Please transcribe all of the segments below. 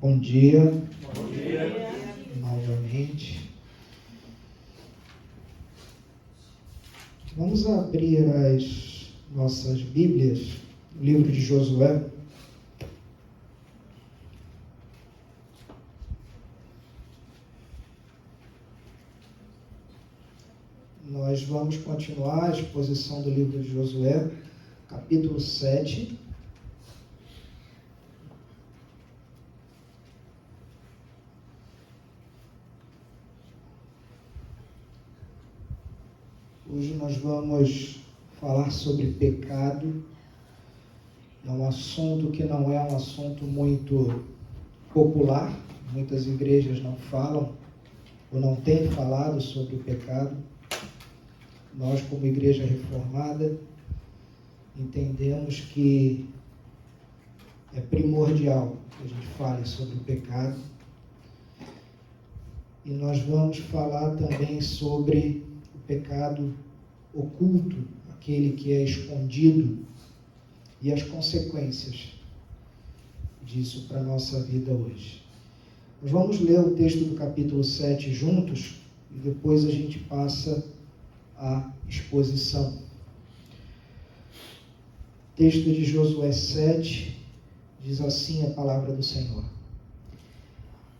Bom dia. Bom dia. Novamente. Vamos abrir as nossas Bíblias, o livro de Josué. Nós vamos continuar a exposição do livro de Josué, capítulo 7. Hoje nós vamos falar sobre pecado. É um assunto que não é um assunto muito popular. Muitas igrejas não falam ou não têm falado sobre o pecado. Nós, como igreja reformada, entendemos que é primordial que a gente fale sobre o pecado. E nós vamos falar também sobre o pecado oculto, aquele que é escondido, e as consequências disso para a nossa vida hoje. Nós vamos ler o texto do capítulo 7 juntos e depois a gente passa à exposição. O texto de Josué 7 diz assim a palavra do Senhor: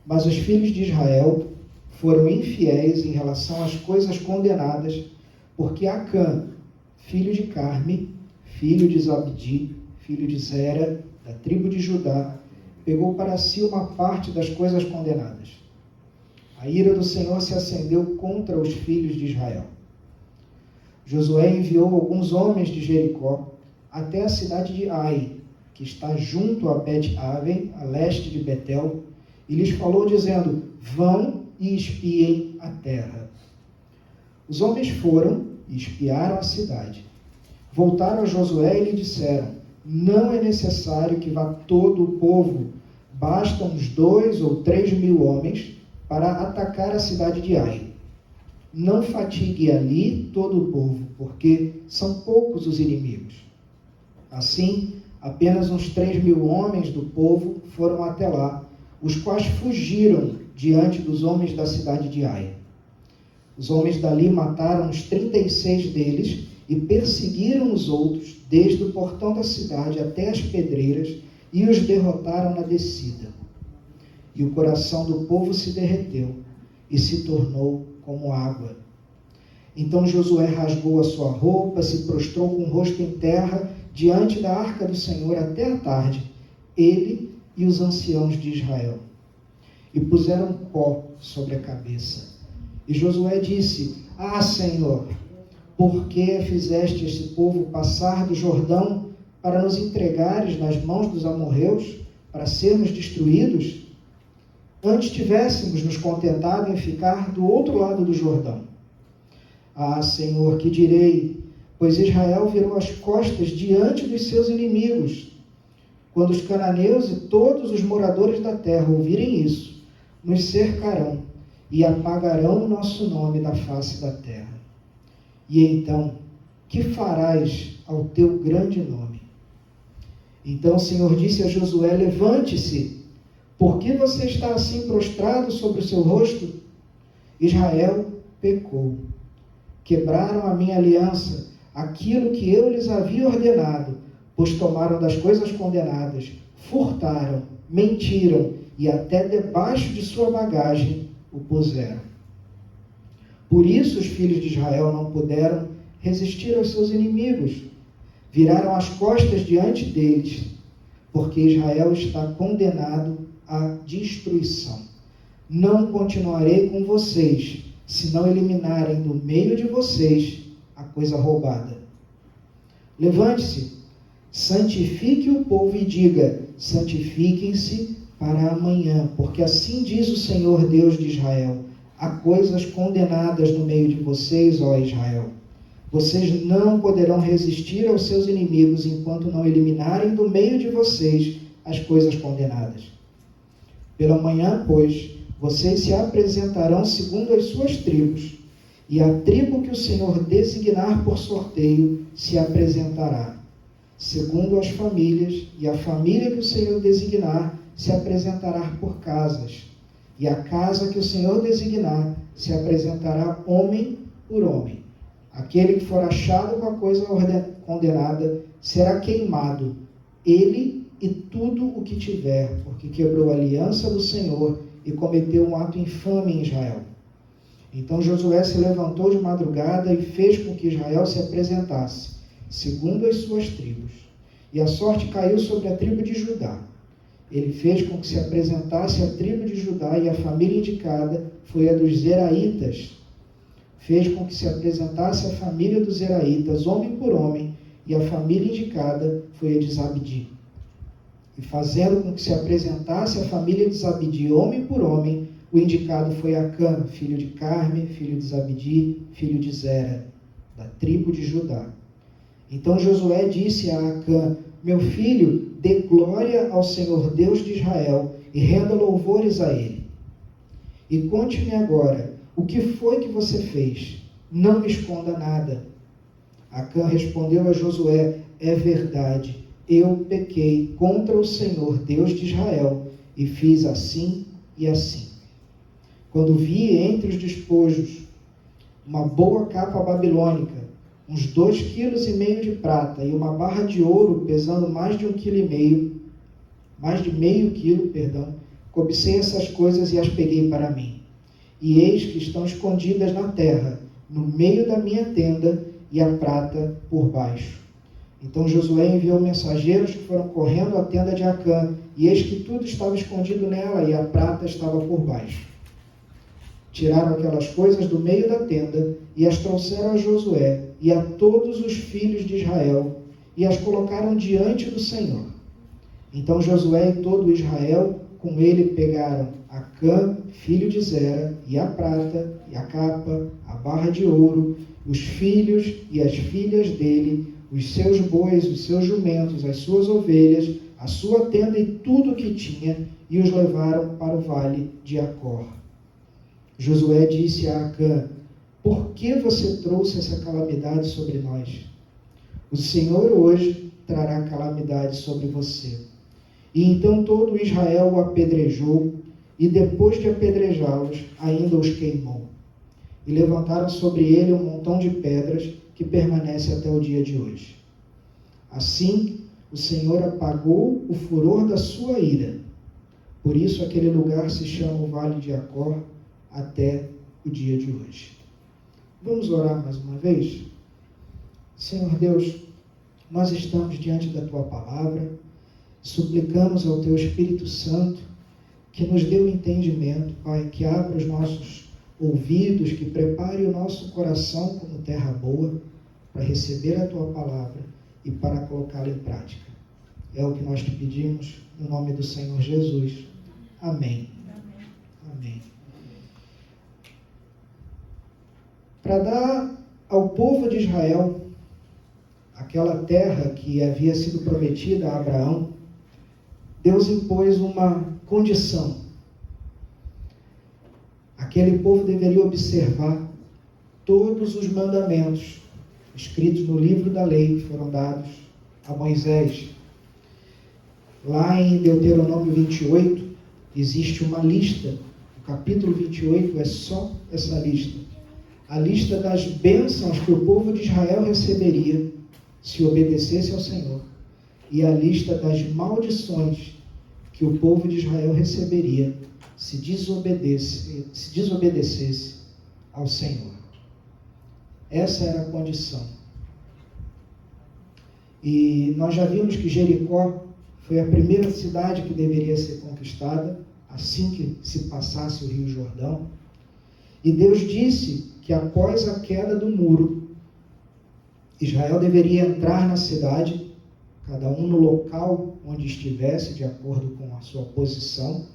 Mas os filhos de Israel foram infiéis em relação às coisas condenadas, porque Acã, filho de Carme, filho de Zabdi, filho de Zera, da tribo de Judá, pegou para si uma parte das coisas condenadas. A ira do Senhor se acendeu contra os filhos de Israel. Josué enviou alguns homens de Jericó até a cidade de Ai, que está junto a Bet-Aven, a leste de Betel, e lhes falou dizendo: Vão e espiem a terra. Os homens foram e espiaram a cidade. Voltaram a Josué e lhe disseram: Não é necessário que vá todo o povo, bastam uns 2 ou 3 mil homens para atacar a cidade de Ai. Não fatigue ali todo o povo, porque são poucos os inimigos. Assim, apenas uns 3 mil homens do povo foram até lá, os quais fugiram diante dos homens da cidade de Ai. Os homens dali mataram os 36 deles e perseguiram os outros, desde o portão da cidade até as pedreiras, e os derrotaram na descida. E o coração do povo se derreteu e se tornou como água. Então Josué rasgou a sua roupa, se prostrou com o rosto em terra, diante da arca do Senhor até a tarde, ele e os anciãos de Israel. E puseram pó sobre a cabeça. E Josué disse: Ah, Senhor, por que fizeste este povo passar do Jordão para nos entregares nas mãos dos amorreus, para sermos destruídos? Antes tivéssemos nos contentado em ficar do outro lado do Jordão. Ah, Senhor, que direi? Pois Israel virou as costas diante dos seus inimigos. Quando os cananeus e todos os moradores da terra ouvirem isso, nos cercarão e apagarão o nosso nome da face da terra. E então, que farás ao teu grande nome? Então o Senhor disse a Josué: Levante-se, por que você está assim prostrado sobre o seu rosto? Israel pecou. Quebraram a minha aliança, aquilo que eu lhes havia ordenado, pois tomaram das coisas condenadas, furtaram, mentiram e até debaixo de sua bagagem o puseram. Por isso os filhos de Israel não puderam resistir aos seus inimigos. Viraram as costas diante deles, porque Israel está condenado à destruição. Não continuarei com vocês, se não eliminarem do meio de vocês a coisa roubada. Levante-se, santifique o povo e diga: santifiquem-se para amanhã, porque assim diz o Senhor Deus de Israel: há coisas condenadas no meio de vocês, ó Israel. Vocês não poderão resistir aos seus inimigos enquanto não eliminarem do meio de vocês as coisas condenadas. Pela manhã, pois, vocês se apresentarão segundo as suas tribos, e a tribo que o Senhor designar por sorteio se apresentará, segundo as famílias, e a família que o Senhor designar se apresentará por casas, e a casa que o Senhor designar se apresentará homem por homem. Aquele que for achado com a coisa condenada será queimado, ele e tudo o que tiver, porque quebrou a aliança do Senhor e cometeu um ato infame em Israel. Então Josué se levantou de madrugada e fez com que Israel se apresentasse, segundo as suas tribos. E a sorte caiu sobre a tribo de Judá. Ele fez com que se apresentasse a tribo de Judá, e a família indicada foi a dos Zeraitas. Fez com que se apresentasse a família dos Zeraitas, homem por homem, e a família indicada foi a de Zabdi. E fazendo com que se apresentasse a família de Zabdi, homem por homem, o indicado foi Acã, filho de Carme, filho de Zabdi, filho de Zera, da tribo de Judá. Então Josué disse a Acã: meu filho, dê glória ao Senhor Deus de Israel e renda louvores a ele. E conte-me agora, o que foi que você fez? Não me esconda nada. Acã respondeu a Josué: é verdade, eu pequei contra o Senhor Deus de Israel e fiz assim e assim. Quando vi entre os despojos uma boa capa babilônica, uns 2,5 kg de prata e uma barra de ouro pesando mais de 1,5 kg, mais de meio quilo, cobicei essas coisas e as peguei para mim. E eis que estão escondidas na terra, no meio da minha tenda, e a prata por baixo. Então Josué enviou mensageiros que foram correndo à tenda de Acã, e eis que tudo estava escondido nela, e a prata estava por baixo. Tiraram aquelas coisas do meio da tenda, e as trouxeram a Josué e a todos os filhos de Israel, e as colocaram diante do Senhor. Então Josué e todo Israel com ele pegaram Acã, filho de Zera, e a prata, e a capa, a barra de ouro, os filhos e as filhas dele, os seus bois, os seus jumentos, as suas ovelhas, a sua tenda e tudo o que tinha, e os levaram para o vale de Acor. Josué disse a Acã: por que você trouxe essa calamidade sobre nós? O Senhor hoje trará calamidade sobre você. E então todo Israel o apedrejou, e depois de apedrejá-los, ainda os queimou. E levantaram sobre ele um montão de pedras que permanece até o dia de hoje. Assim, o Senhor apagou o furor da sua ira. Por isso aquele lugar se chama o Vale de Acor até o dia de hoje. Vamos orar mais uma vez? Senhor Deus, nós estamos diante da Tua Palavra, suplicamos ao Teu Espírito Santo que nos dê o entendimento, Pai, que abra os nossos ouvidos, que prepare o nosso coração como terra boa para receber a Tua Palavra e para colocá-la em prática. É o que nós te pedimos, no nome do Senhor Jesus. Amém. Amém. Para dar ao povo de Israel aquela terra que havia sido prometida a Abraão, Deus impôs uma condição. Aquele povo deveria observar todos os mandamentos escritos no livro da lei que foram dados a Moisés. Lá em Deuteronômio 28, existe uma lista. O capítulo 28 é só essa lista. A lista das bênçãos que o povo de Israel receberia se obedecesse ao Senhor, e a lista das maldições que o povo de Israel receberia se desobedecesse ao Senhor. Essa era a condição. E nós já vimos que Jericó foi a primeira cidade que deveria ser conquistada assim que se passasse o Rio Jordão. E Deus disse que após a queda do muro, Israel deveria entrar na cidade, cada um no local onde estivesse, de acordo com a sua posição,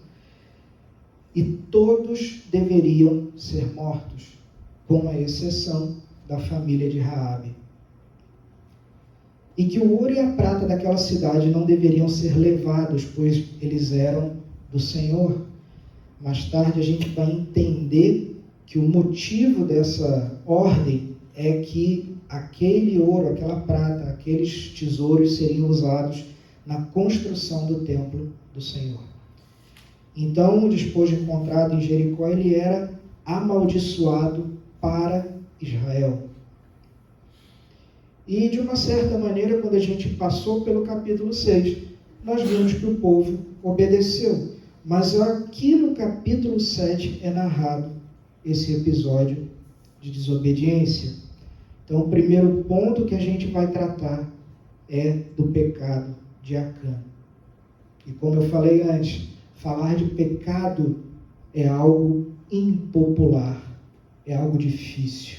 e todos deveriam ser mortos, com a exceção da família de Raabe. E que o ouro e a prata daquela cidade não deveriam ser levados, pois eles eram do Senhor. Mais tarde a gente vai entender que o motivo dessa ordem é que aquele ouro, aquela prata, aqueles tesouros seriam usados na construção do templo do Senhor. Então, o despojo encontrado em Jericó, ele era amaldiçoado para Israel. E, de uma certa maneira, quando a gente passou pelo capítulo 6, nós vimos que o povo obedeceu. Mas aqui no capítulo 7 é narrado esse episódio de desobediência. Então, o primeiro ponto que a gente vai tratar é do pecado de Acã. E como eu falei antes, falar de pecado é algo impopular, é algo difícil.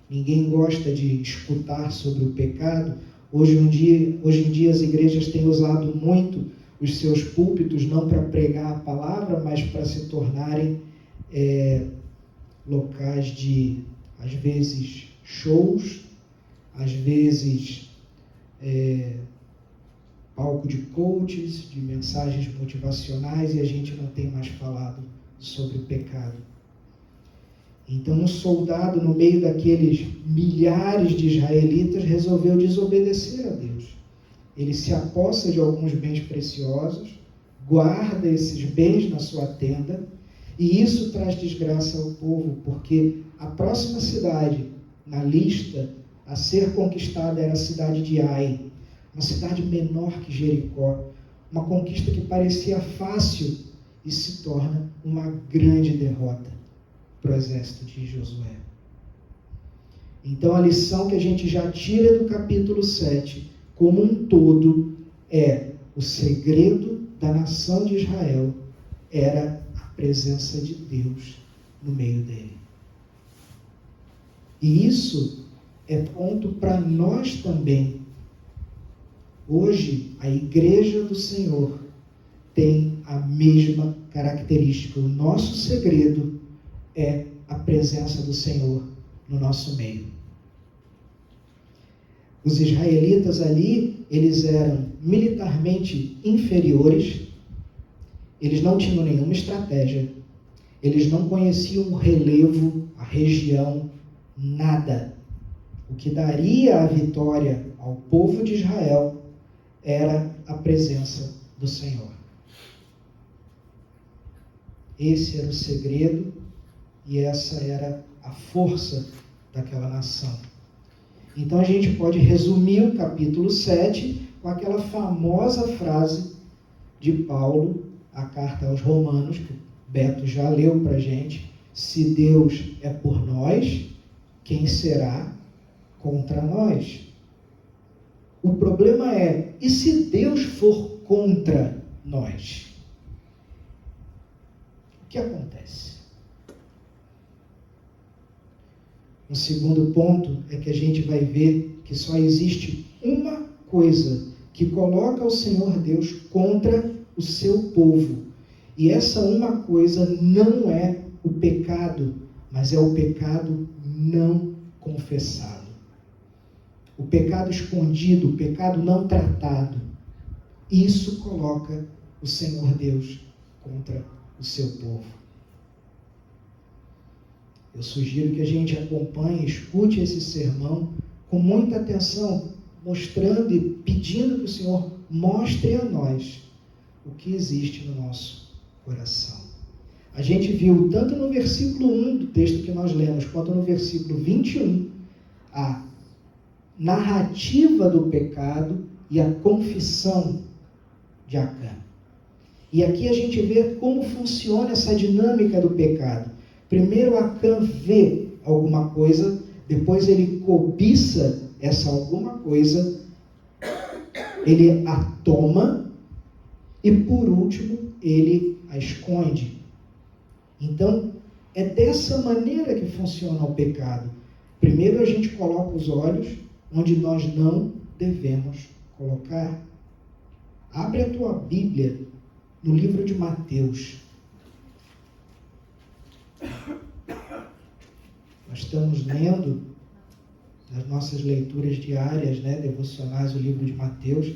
Ninguém gosta de escutar sobre o pecado. Hoje em dia as igrejas têm usado muito os seus púlpitos, não para pregar a palavra, mas para se tornarem locais de, às vezes, shows, às vezes palco de coaches, de mensagens motivacionais, e a gente não tem mais falado sobre o pecado. Então, um soldado, no meio daqueles milhares de israelitas, resolveu desobedecer a Deus. Ele se apossa de alguns bens preciosos, guarda esses bens na sua tenda, e isso traz desgraça ao povo, porque a próxima cidade na lista a ser conquistada era a cidade de Ai, uma cidade menor que Jericó, uma conquista que parecia fácil e se torna uma grande derrota para o exército de Josué. Então a lição que a gente já tira do capítulo 7, como um todo, é o segredo da nação de Israel era a presença de Deus no meio dele. E isso é ponto para nós também. Hoje, a igreja do Senhor tem a mesma característica. O nosso segredo é a presença do Senhor no nosso meio. Os israelitas ali, eles eram militarmente inferiores, eles não tinham nenhuma estratégia, eles não conheciam o relevo, a região, nada. O que daria a vitória ao povo de Israel era a presença do Senhor. Esse era o segredo e essa era a força daquela nação. Então a gente pode resumir o capítulo 7 com aquela famosa frase de Paulo, a carta aos Romanos, que o Beto já leu para a gente: se Deus é por nós, quem será contra nós? O problema é, e se Deus for contra nós? O que acontece? Um segundo ponto é que a gente vai ver que só existe uma coisa que coloca o Senhor Deus contra o seu povo. E essa uma coisa não é o pecado, mas é o pecado não confessado. O pecado escondido, o pecado não tratado. Isso coloca o Senhor Deus contra o seu povo. Eu sugiro que a gente acompanhe, escute esse sermão com muita atenção, mostrando e pedindo que o Senhor mostre a nós o que existe no nosso coração. A gente viu tanto no versículo 1 do texto que nós lemos, quanto no versículo 21, a narrativa do pecado e a confissão de Acã. E aqui a gente vê como funciona essa dinâmica do pecado. Primeiro Acã vê alguma coisa, depois ele cobiça essa alguma coisa, ele a toma e por último ele a esconde. Então é dessa maneira que funciona o pecado. Primeiro a gente coloca os olhos onde nós não devemos colocar. Abre a tua Bíblia no livro de Mateus. Nós estamos lendo nas nossas leituras diárias, devocionais, o livro de Mateus.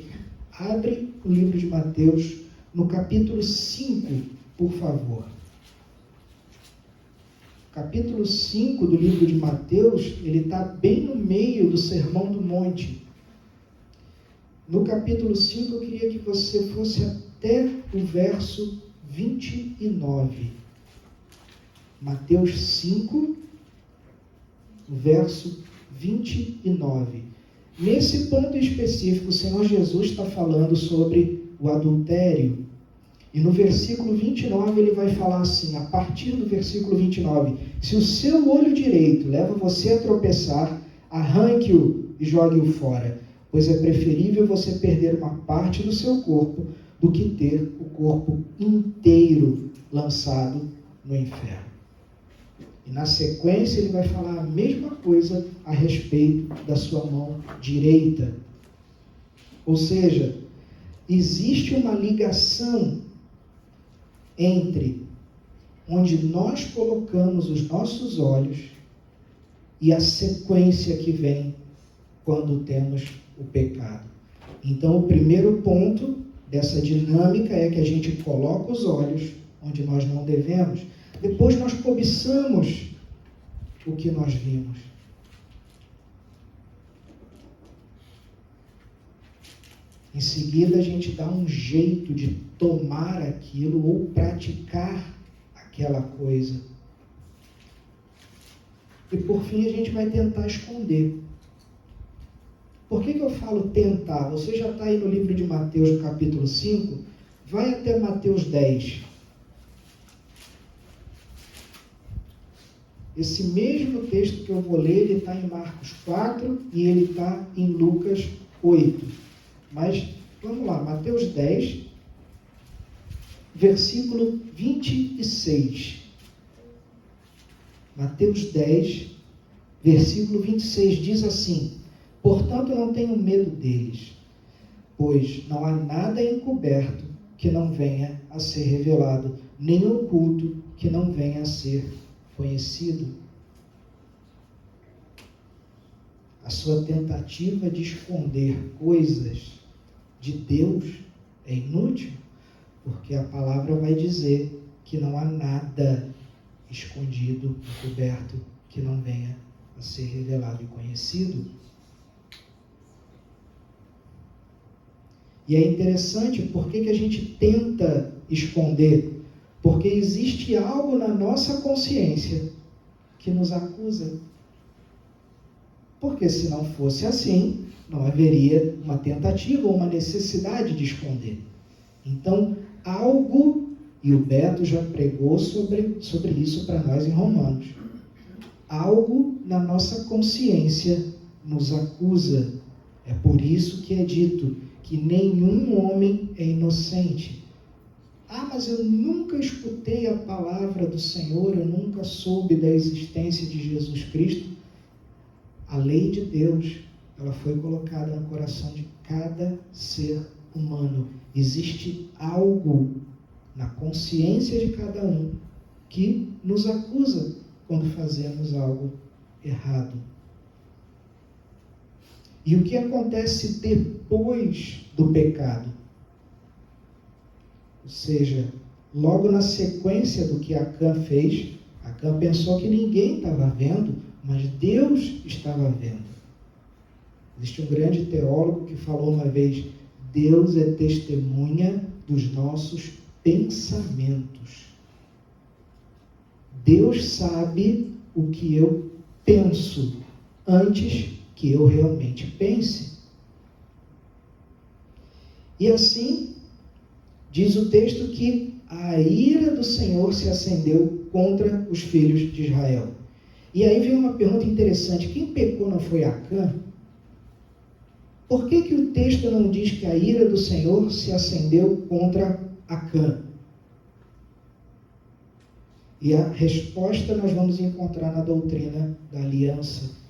Abre o livro de Mateus no capítulo 5, por favor. Capítulo 5 do livro de Mateus, ele está bem no meio do Sermão do Monte. No capítulo 5, eu queria que você fosse até o verso 29. Mateus 5, verso 29. Nesse ponto específico, o Senhor Jesus está falando sobre o adultério. E no versículo 29 ele vai falar assim, a partir do versículo 29, se o seu olho direito leva você a tropeçar, arranque-o e jogue-o fora, pois é preferível você perder uma parte do seu corpo do que ter o corpo inteiro lançado no inferno. E na sequência ele vai falar a mesma coisa a respeito da sua mão direita. Ou seja, existe uma ligação entre onde nós colocamos os nossos olhos e a sequência que vem quando temos o pecado. Então, o primeiro ponto dessa dinâmica é que a gente coloca os olhos onde nós não devemos. Depois nós cobiçamos o que nós vimos. Em seguida, a gente dá um jeito de tomar aquilo ou praticar aquela coisa. E por fim, a gente vai tentar esconder. Por que eu falo tentar? Você já está aí no livro de Mateus, no capítulo 5. Vai até Mateus 10. Esse mesmo texto que eu vou ler, ele está em Marcos 4 e ele está em Lucas 8. Mas, vamos lá, Mateus 10, versículo 26. Mateus 10, versículo 26 diz assim: portanto, não tenham medo deles, pois não há nada encoberto que não venha a ser revelado, nem oculto que não venha a ser conhecido. A sua tentativa de esconder coisas de Deus é inútil, porque a palavra vai dizer que não há nada escondido, encoberto, que não venha a ser revelado e conhecido. E é interessante, por que a gente tenta esconder? Porque existe algo na nossa consciência que nos acusa. Porque se não fosse assim, não haveria uma tentativa ou uma necessidade de esconder. Então, algo, e o Beto já pregou sobre isso para nós em Romanos, algo na nossa consciência nos acusa. É por isso que é dito que nenhum homem é inocente. Ah, mas eu nunca escutei a palavra do Senhor, eu nunca soube da existência de Jesus Cristo. A lei de Deus, ela foi colocada no coração de cada ser humano. Existe algo na consciência de cada um que nos acusa quando fazemos algo errado. E o que acontece depois do pecado? Ou seja, logo na sequência do que Acã fez, Acã pensou que ninguém estava vendo, mas Deus estava vendo. Existe um grande teólogo que falou uma vez: Deus é testemunha dos nossos pensamentos. Deus sabe o que eu penso antes que eu realmente pense. E assim, diz o texto que a ira do Senhor se acendeu contra os filhos de Israel. E aí vem uma pergunta interessante: quem pecou não foi Acã? Por que o texto não diz que a ira do Senhor se acendeu contra Acã? E a resposta nós vamos encontrar na doutrina da aliança.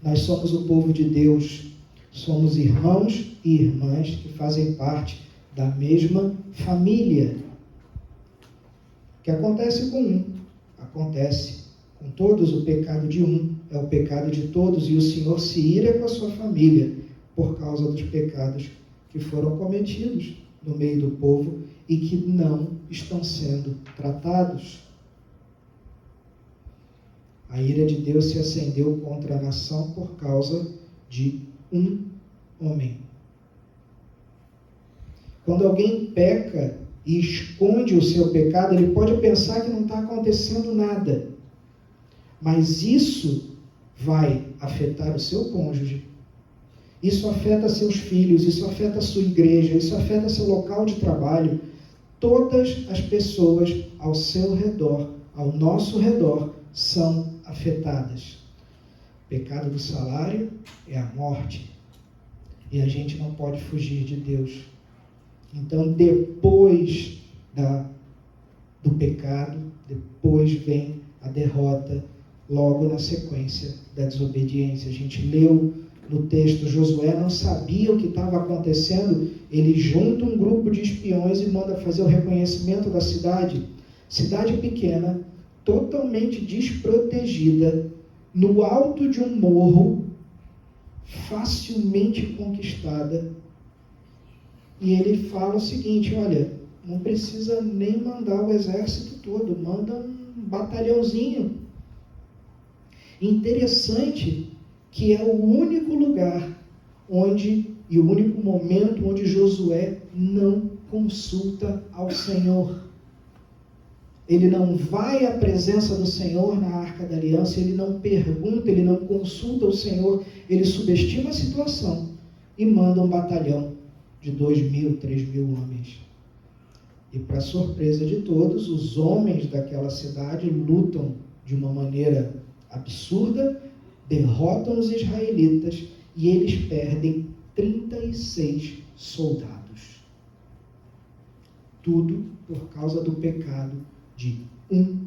Nós somos o povo de Deus, somos irmãos e irmãs que fazem parte da mesma família. O que acontece com um, acontece com todos. O pecado de um é o pecado de todos, e o Senhor se ira com a sua família por causa dos pecados que foram cometidos no meio do povo e que não estão sendo tratados. A ira de Deus se acendeu contra a nação por causa de um homem. Quando alguém peca e esconde o seu pecado, ele pode pensar que não está acontecendo nada. Mas isso vai afetar o seu cônjuge, isso afeta seus filhos, isso afeta a sua igreja, isso afeta seu local de trabalho. Todas as pessoas ao seu redor, ao nosso redor, são afetadas. O pecado do salário é a morte. E a gente não pode fugir de Deus. Então, depois do pecado, depois vem a derrota, logo na sequência da desobediência. A gente leu no texto, Josué não sabia o que estava acontecendo, ele junta um grupo de espiões e manda fazer o reconhecimento da cidade. Cidade pequena, totalmente desprotegida, no alto de um morro, facilmente conquistada. E ele fala o seguinte: olha, não precisa nem mandar o exército todo, manda um batalhãozinho. Interessante que é o único lugar e o único momento onde Josué não consulta ao Senhor. Ele não vai à presença do Senhor na Arca da Aliança, ele não pergunta, ele não consulta o Senhor, ele subestima a situação e manda um batalhão de 2.000, 3.000 homens. E para surpresa de todos, os homens daquela cidade lutam de uma maneira absurda, derrotam os israelitas e eles perdem 36 soldados. Tudo por causa do pecado de um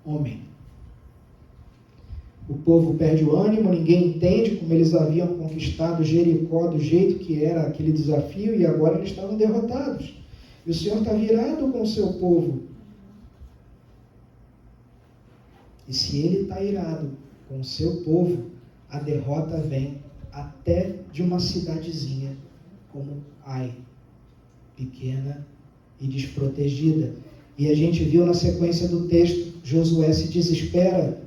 homem. O povo perde o ânimo, ninguém entende como eles haviam conquistado Jericó do jeito que era aquele desafio e agora eles estavam derrotados. E o Senhor está virado com o seu povo. E se ele está irado com o seu povo, a derrota vem até de uma cidadezinha como Ai, pequena e desprotegida. E a gente viu na sequência do texto, Josué se desespera.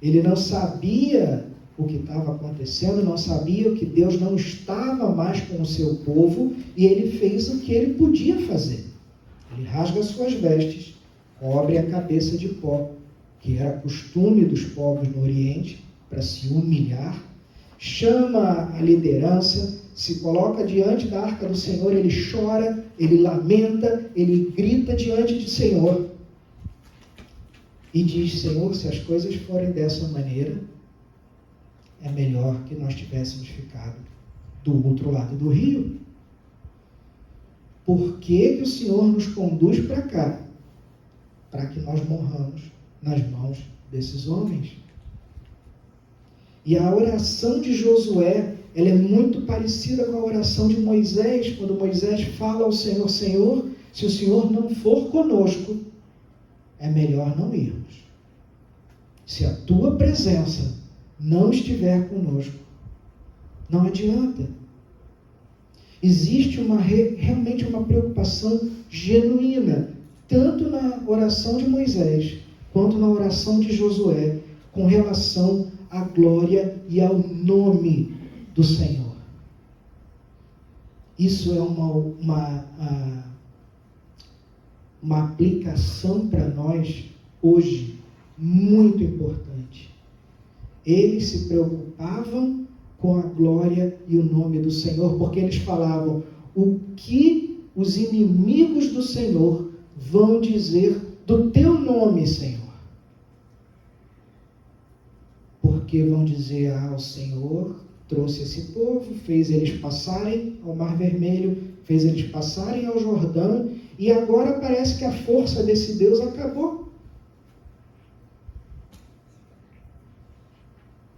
Ele não sabia o que estava acontecendo, não sabia que Deus não estava mais com o seu povo, e ele fez o que ele podia fazer. Ele rasga suas vestes, cobre a cabeça de pó, que era costume dos povos no Oriente, para se humilhar, chama a liderança, se coloca diante da arca do Senhor, ele chora, ele lamenta, ele grita diante do Senhor e diz: Senhor, se as coisas forem dessa maneira, é melhor que nós tivéssemos ficado do outro lado do rio. Por que o Senhor nos conduz para cá? Para que nós morramos nas mãos desses homens. E a oração de Josué, ela é muito parecida com a oração de Moisés, quando Moisés fala ao Senhor: Senhor, se o Senhor não for conosco, é melhor não irmos. Se a tua presença não estiver conosco, não adianta. Existe realmente uma preocupação genuína, tanto na oração de Moisés, quanto na oração de Josué, com relação à glória e ao nome do Senhor. Isso é uma aplicação para nós hoje muito importante. Eles se preocupavam com a glória e o nome do Senhor, porque eles falavam: o que os inimigos do Senhor vão dizer do teu nome, Senhor? Porque vão dizer: o Senhor trouxe esse povo, fez eles passarem ao Mar Vermelho, fez eles passarem ao Jordão, e agora parece que a força desse Deus acabou.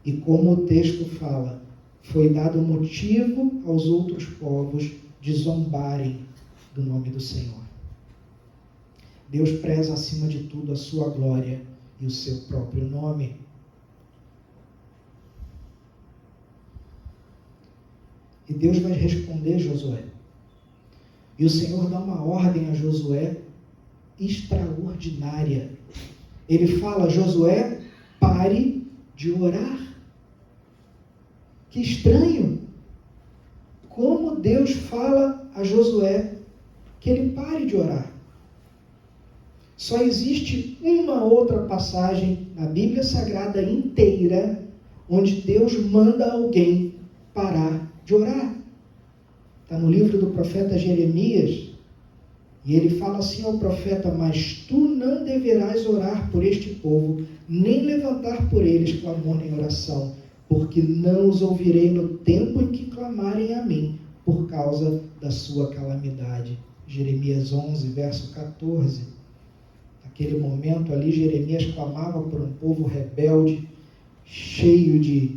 E como o texto fala, foi dado motivo aos outros povos de zombarem do nome do Senhor. Deus preza acima de tudo a sua glória e o seu próprio nome. E Deus vai responder Josué. E o Senhor dá uma ordem a Josué extraordinária. Ele fala: Josué, pare de orar. Que estranho! Como Deus fala a Josué que ele pare de orar. Só existe uma outra passagem na Bíblia Sagrada inteira onde Deus manda alguém parar de orar. Está no livro do profeta Jeremias, e ele fala assim ao profeta: mas tu não deverás orar por este povo, nem levantar por eles clamor nem oração, porque não os ouvirei no tempo em que clamarem a mim, por causa da sua calamidade. Jeremias 11, verso 14. Naquele momento ali, Jeremias clamava por um povo rebelde, cheio de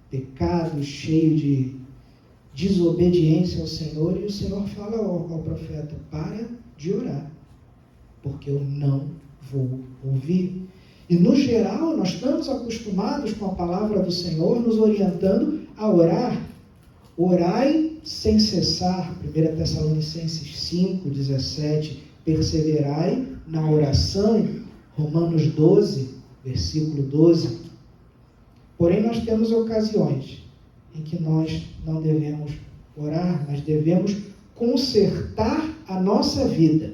pecados, cheio de desobediência ao Senhor, e o Senhor fala ao profeta: para de orar, porque eu não vou ouvir. E no geral, nós estamos acostumados com a palavra do Senhor nos orientando a orar. Orai sem cessar, 1 Tessalonicenses 5, 17, perseverai na oração, Romanos 12, versículo 12. Porém, nós temos ocasiões em que nós não devemos orar, mas devemos consertar a nossa vida,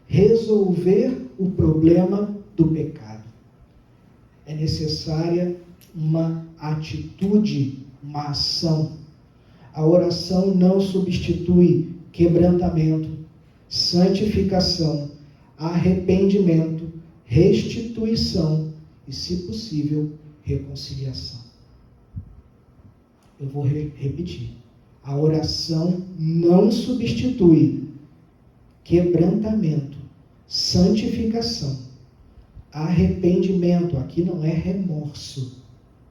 resolver o problema do pecado. É necessária uma atitude, uma ação. A oração não substitui quebrantamento, santificação, arrependimento, restituição e, se possível, reconciliação. Eu vou repetir. A oração não substitui quebrantamento, santificação, arrependimento. Aqui não é remorso,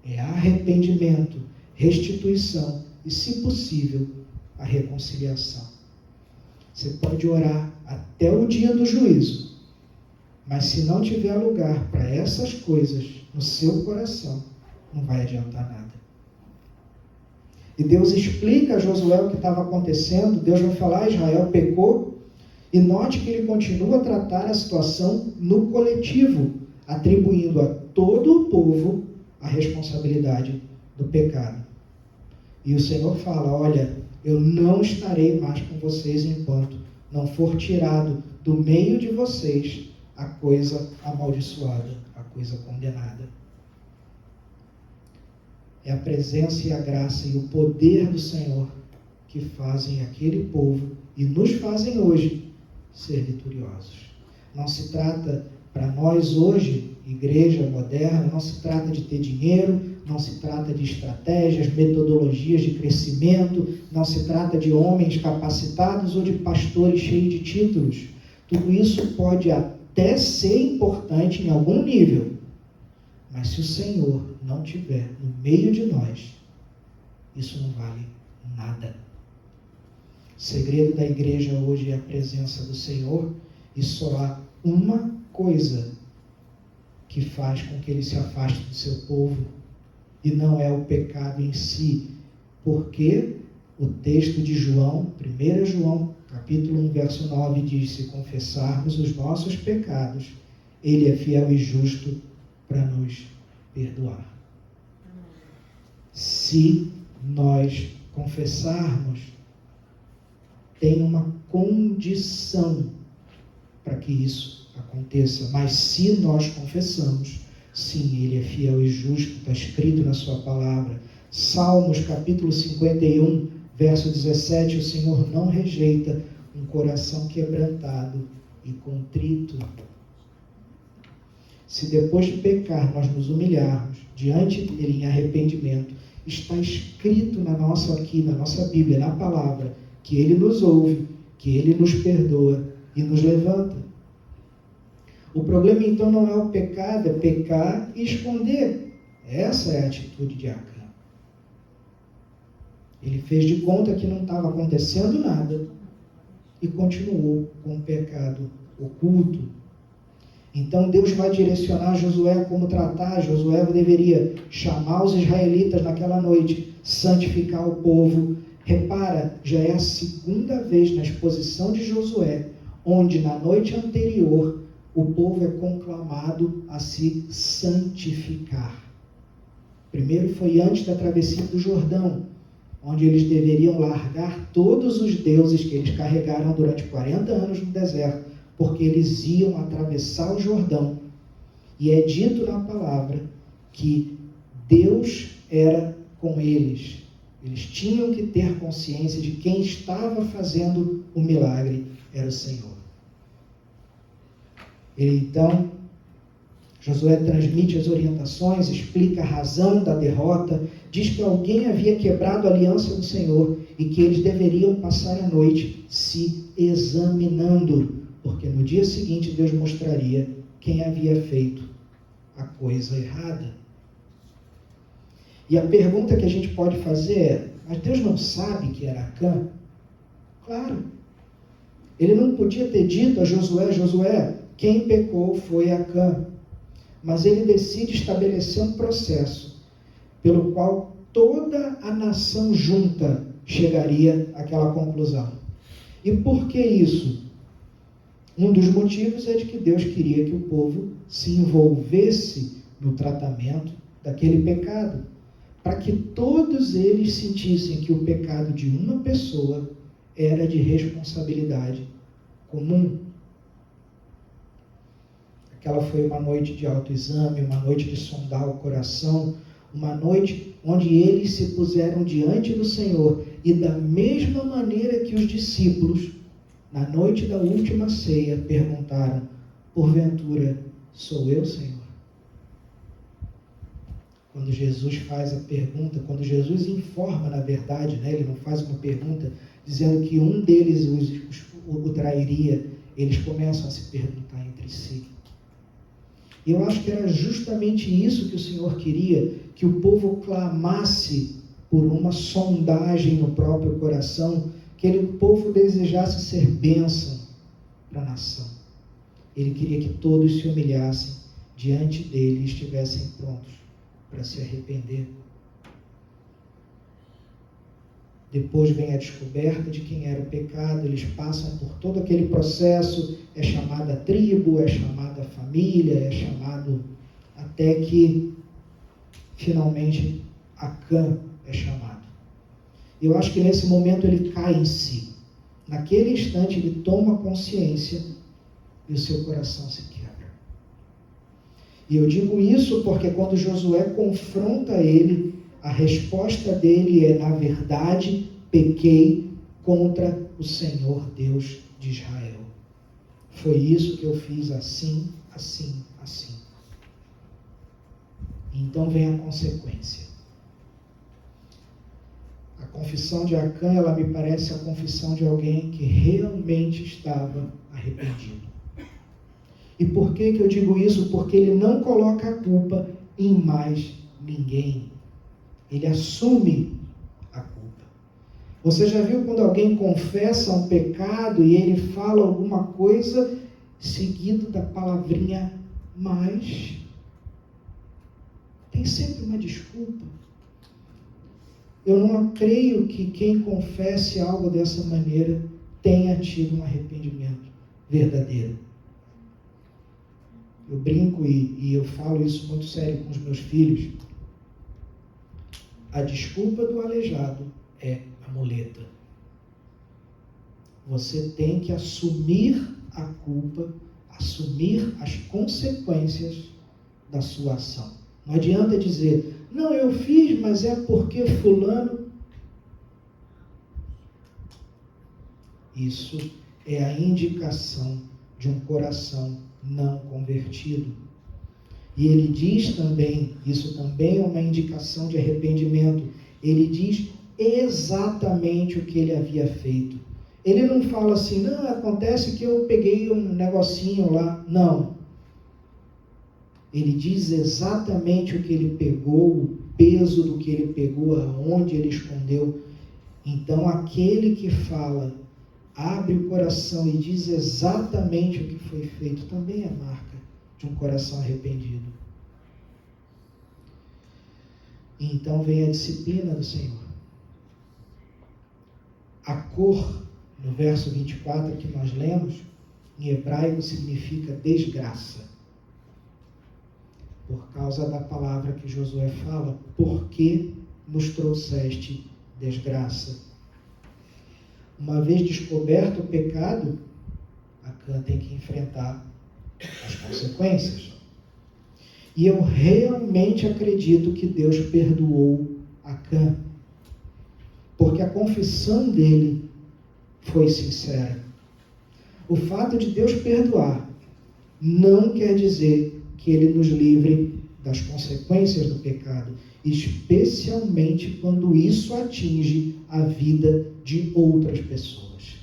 é arrependimento, restituição e, se possível, a reconciliação. Você pode orar até o dia do juízo, mas se não tiver lugar para essas coisas no seu coração, não vai adiantar nada. E Deus explica a Josué o que estava acontecendo. Deus vai falar: Israel pecou, e note que ele continua a tratar a situação no coletivo, atribuindo a todo o povo a responsabilidade do pecado. E o Senhor fala: olha, eu não estarei mais com vocês enquanto não for tirado do meio de vocês a coisa amaldiçoada, a coisa condenada. É a presença e a graça e o poder do Senhor que fazem aquele povo e nos fazem hoje ser vitoriosos. Não se trata, para nós hoje, igreja moderna, não se trata de ter dinheiro, não se trata de estratégias, metodologias de crescimento, não se trata de homens capacitados ou de pastores cheios de títulos. Tudo isso pode até ser importante em algum nível, mas se o Senhor não estiver no meio de nós, isso não vale nada. O segredo da igreja hoje é a presença do Senhor, e só há uma coisa que faz com que ele se afaste do seu povo, e não é o pecado em si, porque o texto de João, 1 João, capítulo 1, verso 9, diz: se confessarmos os nossos pecados, ele é fiel e justo para nos perdoar. Se nós confessarmos, tem uma condição para que isso aconteça, mas se nós confessamos, sim, ele é fiel e justo, está escrito na sua palavra. Salmos capítulo 51, verso 17, o Senhor não rejeita um coração quebrantado e contrito. Se depois de pecar nós nos humilharmos diante dele em arrependimento, está escrito na nossa Bíblia, na palavra, que ele nos ouve, que ele nos perdoa e nos levanta. O problema então não é o pecado, é pecar e esconder. Essa é a atitude de Acã. Ele fez de conta que não estava acontecendo nada e continuou com o pecado oculto. Então Deus vai direcionar Josué como tratar. Josué deveria chamar os israelitas naquela noite, santificar o povo. Repara, já é a segunda vez na exposição de Josué, onde na noite anterior o povo é conclamado a se santificar. Primeiro foi antes da travessia do Jordão, onde eles deveriam largar todos os deuses que eles carregaram durante 40 anos no deserto, porque eles iam atravessar o Jordão. E é dito na palavra que Deus era com eles. Eles tinham que ter consciência de quem estava fazendo o milagre era o Senhor. Então, Josué transmite as orientações, explica a razão da derrota, diz que alguém havia quebrado a aliança do Senhor e que eles deveriam passar a noite se examinando, porque no dia seguinte Deus mostraria quem havia feito a coisa errada. E a pergunta que a gente pode fazer é: mas Deus não sabe que era Acã? Claro. Ele não podia ter dito a Josué, quem pecou foi Acã. Mas ele decide estabelecer um processo pelo qual toda a nação junta chegaria àquela conclusão. E por que isso? Um dos motivos é de que Deus queria que o povo se envolvesse no tratamento daquele pecado, para que todos eles sentissem que o pecado de uma pessoa era de responsabilidade comum. Aquela foi uma noite de autoexame, uma noite de sondar o coração, uma noite onde eles se puseram diante do Senhor e da mesma maneira que os discípulos, na noite da última ceia, perguntaram: porventura, sou eu, Senhor? Quando Jesus faz a pergunta, quando Jesus informa, na verdade, ele não faz uma pergunta dizendo que um deles o trairia, eles começam a se perguntar entre si. E eu acho que era justamente isso que o Senhor queria, que o povo clamasse por uma sondagem no próprio coração, que o povo desejasse ser bênção para a nação. Ele queria que todos se humilhassem diante dele e estivessem prontos para se arrepender. Depois vem a descoberta de quem era o pecado, eles passam por todo aquele processo, é chamada tribo, é chamada família, é chamado até que finalmente Acã é chamado. Eu acho que nesse momento ele cai em si. Naquele instante ele toma consciência e o seu coração se quebra. E eu digo isso porque quando Josué confronta ele, a resposta dele é: na verdade, pequei contra o Senhor Deus de Israel. Foi isso que eu fiz assim, assim, assim. Então vem a consequência. A confissão de Acã, ela me parece a confissão de alguém que realmente estava arrependido. E por que eu digo isso? Porque ele não coloca a culpa em mais ninguém. Ele assume a culpa. Você já viu quando alguém confessa um pecado e ele fala alguma coisa seguido da palavrinha mas? Tem sempre uma desculpa. Eu não creio que quem confesse algo dessa maneira tenha tido um arrependimento verdadeiro. Eu brinco e eu falo isso muito sério com os meus filhos. A desculpa do aleijado é a muleta. Você tem que assumir a culpa, assumir as consequências da sua ação. Não adianta dizer: não, eu fiz, mas é porque fulano. Isso é a indicação de um coração não convertido. E ele diz também, isso também é uma indicação de arrependimento, ele diz exatamente o que ele havia feito. Ele não fala assim: não, acontece que eu peguei um negocinho lá. Não. Ele diz exatamente o que ele pegou, o peso do que ele pegou, aonde ele escondeu. Então, aquele que fala, abre o coração e diz exatamente o que foi feito, também é marca de um coração arrependido. Então vem a disciplina do Senhor. A cor, no verso 24 que nós lemos, em hebraico significa desgraça. Por causa da palavra que Josué fala: por que nos trouxeste desgraça? Uma vez descoberto o pecado, Acã tem que enfrentar as consequências. E eu realmente acredito que Deus perdoou Acã, porque a confissão dele foi sincera. O fato de Deus perdoar não quer dizer que ele nos livre das consequências do pecado, especialmente quando isso atinge a vida de outras pessoas.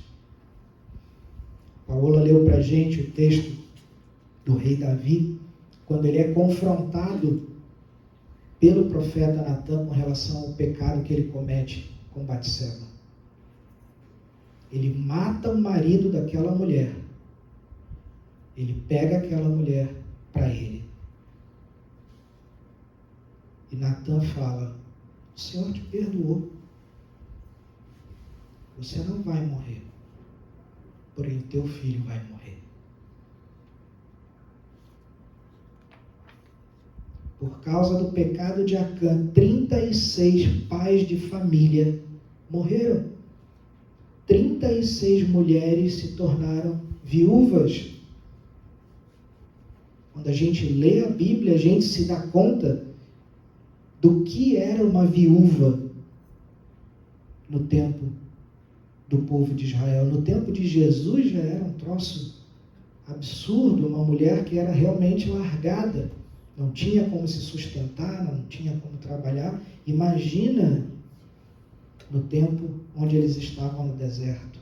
Paola leu para a gente o texto do rei Davi, quando ele é confrontado pelo profeta Natan com relação ao pecado que ele comete com Batseba. Ele mata o marido daquela mulher. Ele pega aquela mulher para ele. E Natan fala: o Senhor te perdoou. Você não vai morrer. Porém, o teu filho vai morrer. Por causa do pecado de Acã, 36 pais de família morreram. 36 mulheres se tornaram viúvas. Quando a gente lê a Bíblia, a gente se dá conta do que era uma viúva no tempo do povo de Israel. No tempo de Jesus já era um troço absurdo, uma mulher que era realmente largada, não tinha como se sustentar, não tinha como trabalhar. Imagina no tempo onde eles estavam no deserto.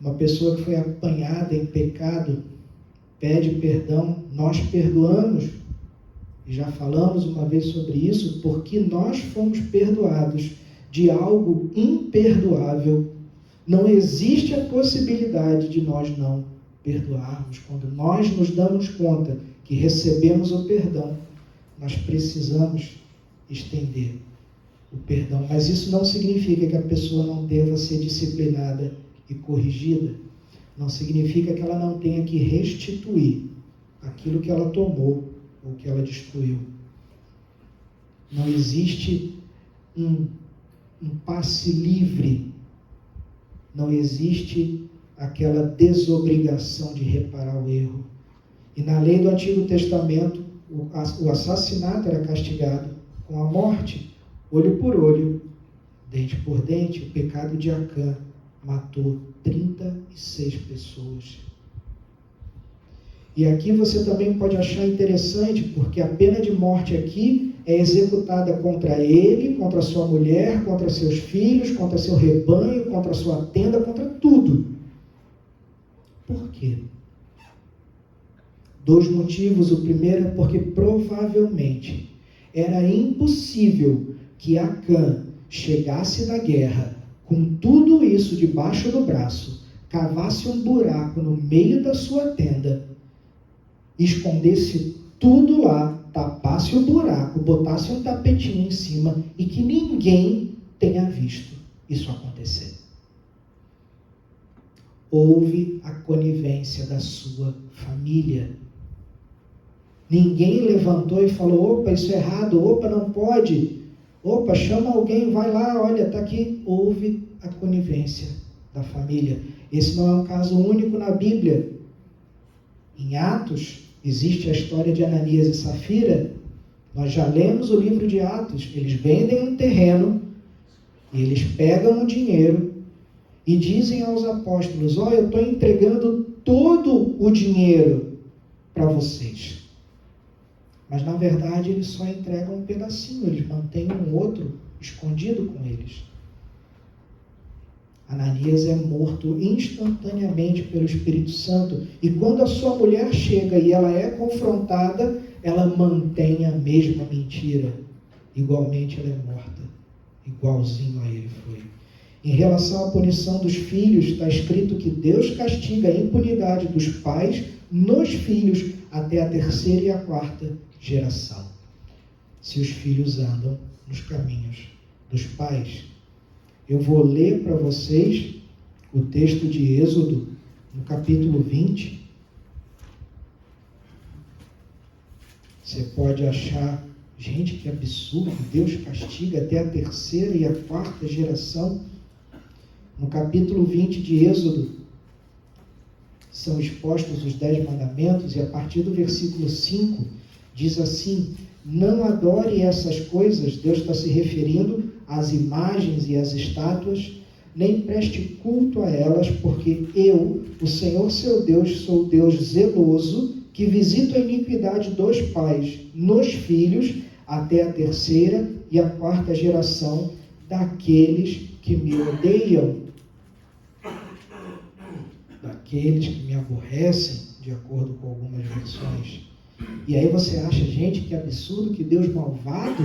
Uma pessoa que foi apanhada em pecado pede perdão, nós perdoamos, e já falamos uma vez sobre isso, porque nós fomos perdoados de algo imperdoável. Não existe a possibilidade de nós não perdoarmos. Quando nós nos damos conta que recebemos o perdão, nós precisamos estender o perdão. Mas isso não significa que a pessoa não deva ser disciplinada e corrigida. Não significa que ela não tenha que restituir aquilo que ela tomou ou que ela destruiu. Não existe um passe livre. Não existe aquela desobrigação de reparar o erro. E na lei do Antigo Testamento, o assassinato era castigado com a morte, olho por olho, dente por dente. O pecado de Acã matou 36 pessoas. E aqui você também pode achar interessante, porque a pena de morte aqui é executada contra ele, contra sua mulher, contra seus filhos, contra seu rebanho, contra sua tenda, contra tudo. Por quê? 2 motivos. O primeiro é porque provavelmente era impossível que Acã chegasse da guerra com tudo isso debaixo do braço, cavasse um buraco no meio da sua tenda, escondesse tudo lá, tapasse o buraco, botasse um tapetinho em cima e que ninguém tenha visto isso acontecer. Houve a conivência da sua família. Ninguém levantou e falou: opa, isso é errado, opa, não pode, opa, chama alguém, vai lá, olha, está aqui. Houve a conivência da família. Esse não é um caso único na Bíblia. Em Atos, existe a história de Ananias e Safira. Nós já lemos o livro de Atos. Eles vendem um terreno, e eles pegam o dinheiro e dizem aos apóstolos: olha, eu estou entregando todo o dinheiro para vocês. Mas na verdade eles só entregam um pedacinho, eles mantêm um outro escondido com eles. Ananias é morto instantaneamente pelo Espírito Santo, e quando a sua mulher chega e ela é confrontada, ela mantém a mesma mentira. Igualmente ela é morta, igualzinho a ele foi. Em relação à punição dos filhos, está escrito que Deus castiga a impunidade dos pais nos filhos até a 3ª e a 4ª geração, se os filhos andam nos caminhos dos pais. Eu vou ler para vocês o texto de Êxodo, no capítulo 20. Você pode achar, gente, que absurdo, Deus castiga até a 3ª e a 4ª geração. No capítulo 20 de Êxodo, são expostos os 10 mandamentos, e a partir do versículo 5, diz assim: não adore essas coisas, Deus está se referindo às imagens e às estátuas, nem preste culto a elas, porque eu, o Senhor seu Deus, sou Deus zeloso, que visito a iniquidade dos pais nos filhos, até a 3ª e a 4ª geração daqueles que me odeiam, daqueles que me aborrecem, de acordo com algumas versões. E aí você acha, gente, que absurdo, que Deus malvado?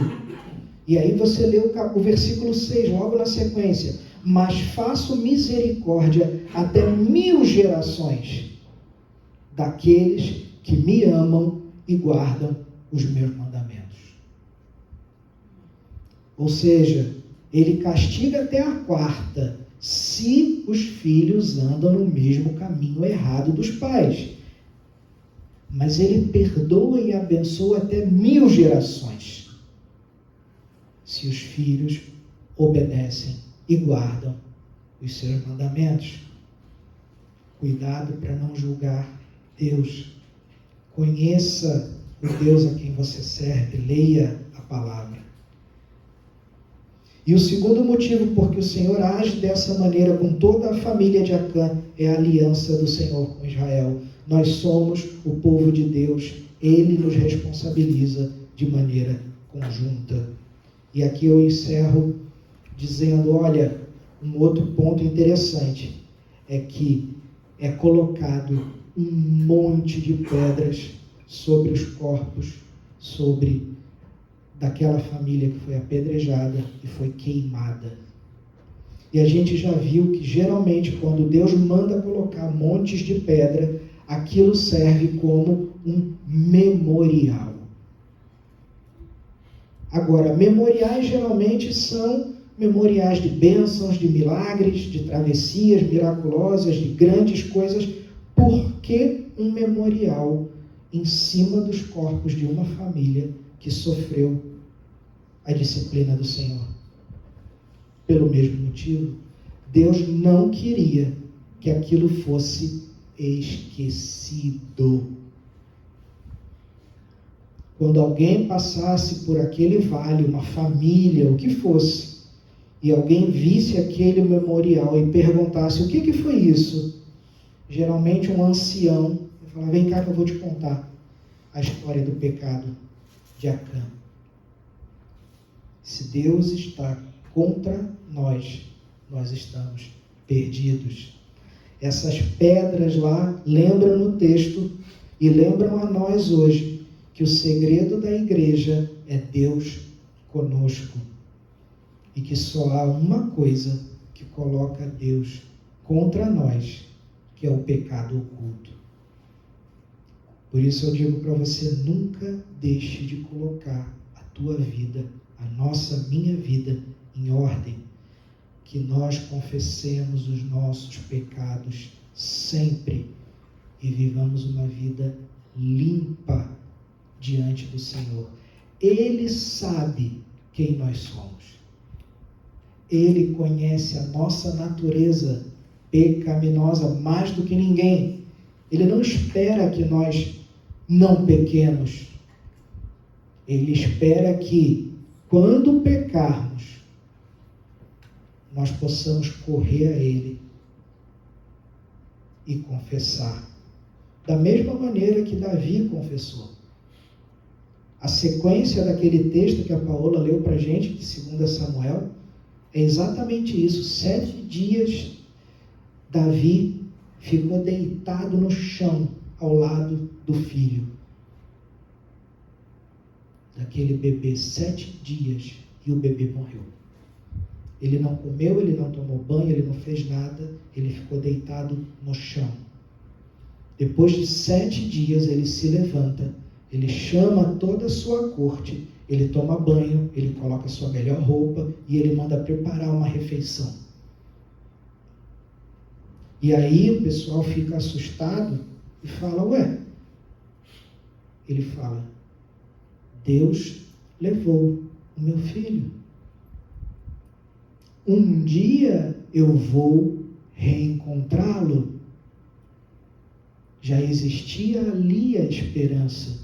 E aí você lê o versículo 6, logo na sequência: mas faço misericórdia até 1000 gerações daqueles que me amam e guardam os meus mandamentos. Ou seja, ele castiga até a 4ª, se os filhos andam no mesmo caminho errado dos pais. Mas ele perdoa e abençoa até 1000 gerações, se os filhos obedecem e guardam os seus mandamentos. Cuidado para não julgar Deus. Conheça o Deus a quem você serve, leia a palavra. E o segundo motivo por que o Senhor age dessa maneira com toda a família de Acã é a aliança do Senhor com Israel. Nós somos o povo de Deus, Ele nos responsabiliza de maneira conjunta. E aqui eu encerro dizendo, olha, um outro ponto interessante é que é colocado um monte de pedras sobre os corpos, daquela família que foi apedrejada e foi queimada. E a gente já viu que geralmente quando Deus manda colocar montes de pedra, aquilo serve como um memorial. Agora, memoriais geralmente são memoriais de bênçãos, de milagres, de travessias miraculosas, de grandes coisas. Por que um memorial em cima dos corpos de uma família que sofreu a disciplina do Senhor? Pelo mesmo motivo, Deus não queria que aquilo fosse esquecido. Quando alguém passasse por aquele vale, uma família, o que fosse, e alguém visse aquele memorial e perguntasse: o que foi isso? Geralmente um ancião falava: vem cá que eu vou te contar a história do pecado de Acã. Se Deus está contra nós, nós estamos perdidos. Essas pedras lá lembram no texto e lembram a nós hoje que o segredo da igreja é Deus conosco. E que só há uma coisa que coloca Deus contra nós, que é o pecado oculto. Por isso eu digo para você, nunca deixe de colocar a tua vida, minha vida, em ordem. Que nós confessemos os nossos pecados sempre e vivamos uma vida limpa diante do Senhor. Ele sabe quem nós somos. Ele conhece a nossa natureza pecaminosa mais do que ninguém. Ele não espera que nós não pequemos. Ele espera que, quando pecarmos, nós possamos correr a Ele e confessar. Da mesma maneira que Davi confessou. A sequência daquele texto que a Paola leu para a gente, de 2 Samuel, é exatamente isso. 7 dias Davi ficou deitado no chão ao lado do filho. Daquele bebê, 7 dias, e o bebê morreu. Ele não comeu, ele não tomou banho, ele não fez nada, ele ficou deitado no chão. Depois de 7 dias ele se levanta, ele chama toda a sua corte, ele toma banho, ele coloca a sua melhor roupa e ele manda preparar uma refeição. E aí o pessoal fica assustado e fala: ué? Ele fala: Deus levou o meu filho. Um dia eu vou reencontrá-lo. Já existia ali a esperança.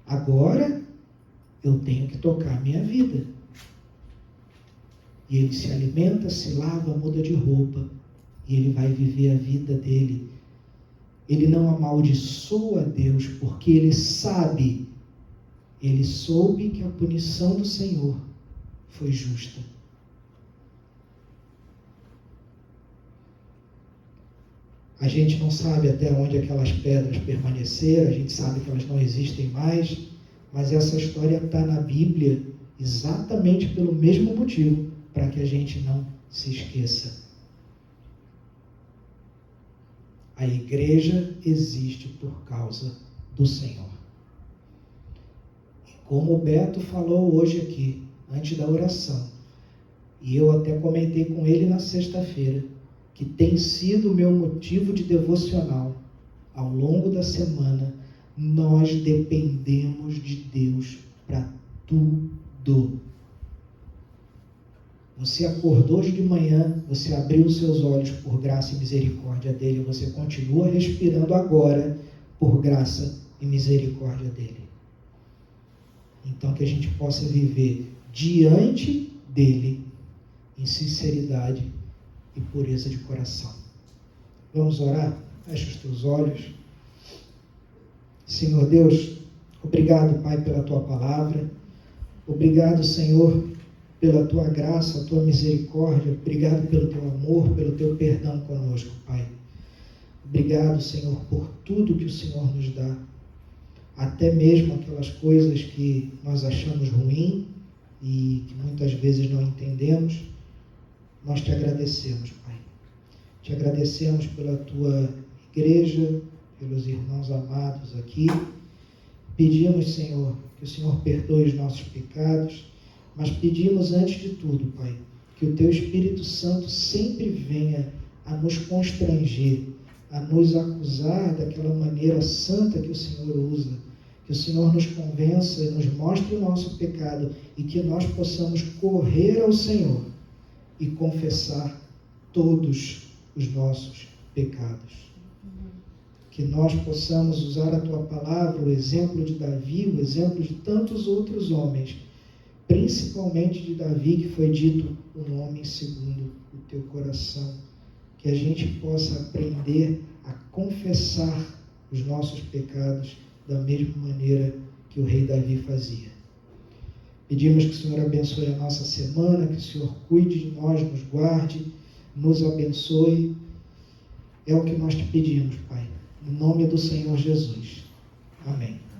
Agora eu tenho que tocar a minha vida. E ele se alimenta, se lava, muda de roupa. E ele vai viver a vida dele. Ele não amaldiçoa Deus, porque ele sabe, ele soube que a punição do Senhor foi justa. A gente não sabe até onde aquelas pedras permaneceram, a gente sabe que elas não existem mais, mas essa história está na Bíblia exatamente pelo mesmo motivo, para que a gente não se esqueça. A igreja existe por causa do Senhor. E como o Beto falou hoje aqui, antes da oração, e eu até comentei com ele na sexta-feira, que tem sido o meu motivo de devocional ao longo da semana, nós dependemos de Deus para tudo. Você acordou hoje de manhã, você abriu os seus olhos por graça e misericórdia dele, você continua respirando agora por graça e misericórdia dele. Então que a gente possa viver diante dele em sinceridade e pureza de coração. Vamos orar? Fecha os teus olhos. Senhor Deus, obrigado, Pai, pela tua palavra. Obrigado, Senhor, pela tua graça, a tua misericórdia. Obrigado pelo teu amor, pelo teu perdão conosco, Pai. Obrigado, Senhor, por tudo que o Senhor nos dá. Até mesmo aquelas coisas que nós achamos ruim e que muitas vezes não entendemos. Nós te agradecemos, Pai. Te agradecemos pela tua igreja, pelos irmãos amados aqui. Pedimos, Senhor, que o Senhor perdoe os nossos pecados, mas pedimos antes de tudo, Pai, que o teu Espírito Santo sempre venha a nos constranger, a nos acusar daquela maneira santa que o Senhor usa, que o Senhor nos convença e nos mostre o nosso pecado e que nós possamos correr ao Senhor e confessar todos os nossos pecados. Que nós possamos usar a tua palavra, o exemplo de Davi, o exemplo de tantos outros homens, principalmente de Davi, que foi dito um homem segundo o teu coração. Que a gente possa aprender a confessar os nossos pecados da mesma maneira que o rei Davi fazia. Pedimos que o Senhor abençoe a nossa semana, que o Senhor cuide de nós, nos guarde, nos abençoe. É o que nós te pedimos, Pai. No nome do Senhor Jesus. Amém.